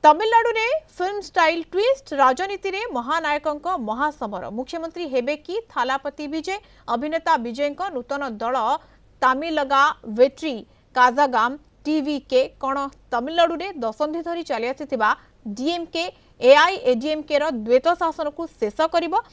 तमिलनाडु रे film style twist राजनीति रे महानायकों महासमर मुख्यमंत्री हेबे कि थालापति विजय अभिनेता विजय नूतन दल तामिलगा वेट्री काजागाम टीवीके कौन तमिलनाडु रे दशंधि धरी चली आसीथिबा डीएमके एआईएडीएमके रो द्वैत शासन को शेष करिवो।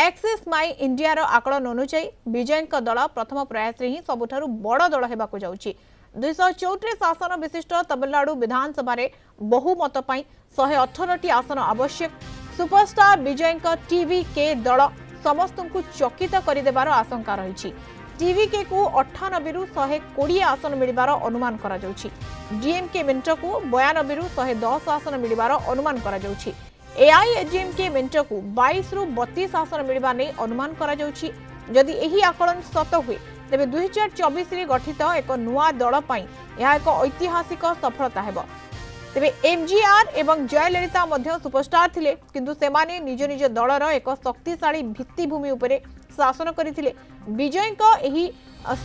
एक्सिस माई इंडिया रो आकलन अनुसार विजय दल प्रथम प्रयास रे ही सबुठारु बड़ दल हेबाकु जाउछि। 234 आसन विशिष्ट तमिलनाडु विधानसभा रे बहुमत 118 आसन आवश्यक। सुपरस्टार विजय टीवी के दल समस्त को चकित करदेवार आशंका रही। टीवीके को 98 रु 120 आसन मिलिबार अनुमान करा जाउछि। डीएमके मेंट को 92 रु 110 आसन मिलिबार अनुमान करा जाउछि। एआईएडीएमके मेंट को 22 रु 32 आसन मिलिबा नै अनुमान करा जाउछि। जदि एही आकलन सत हुए तेबे 2024 रे गठित एक नुआ दल पई यह एक ऐतिहासिक सफलता हेबो। तेबे एमजीआर एवं जयललिता मध्य सुपरस्टार थिले किंतु सेमाने निज निज दलर एक शक्तिशाली भित्तिभूमि उपरे शासन करथिले। विजय को एही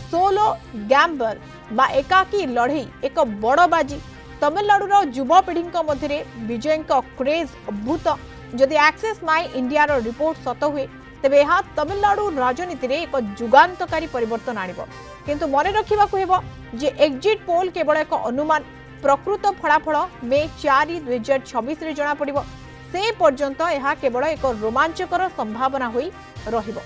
सोलो गैम्बर बा एकाकी लड़ई एक बड़ बाजी तमिलनाडुर युवपीढ़ी मध्य विजय क्रेज अद्भुत। जदि एक्सेस माई इंडिया रो रिपोर्ट सत हुए तेबे यह तमिलनाडु राजनीति रे एक जुगान्तकारी परिवर्तन आनिबो। किंतु मने रखिबाकु हेबो जे एग्जिट पोल केवल एक अनुमान प्रकृत फलाफल मे 4 2026 रे जणा पड़िबो। से पर्यंत यह केवल एक रोमांचकर संभावना होई रहिबो।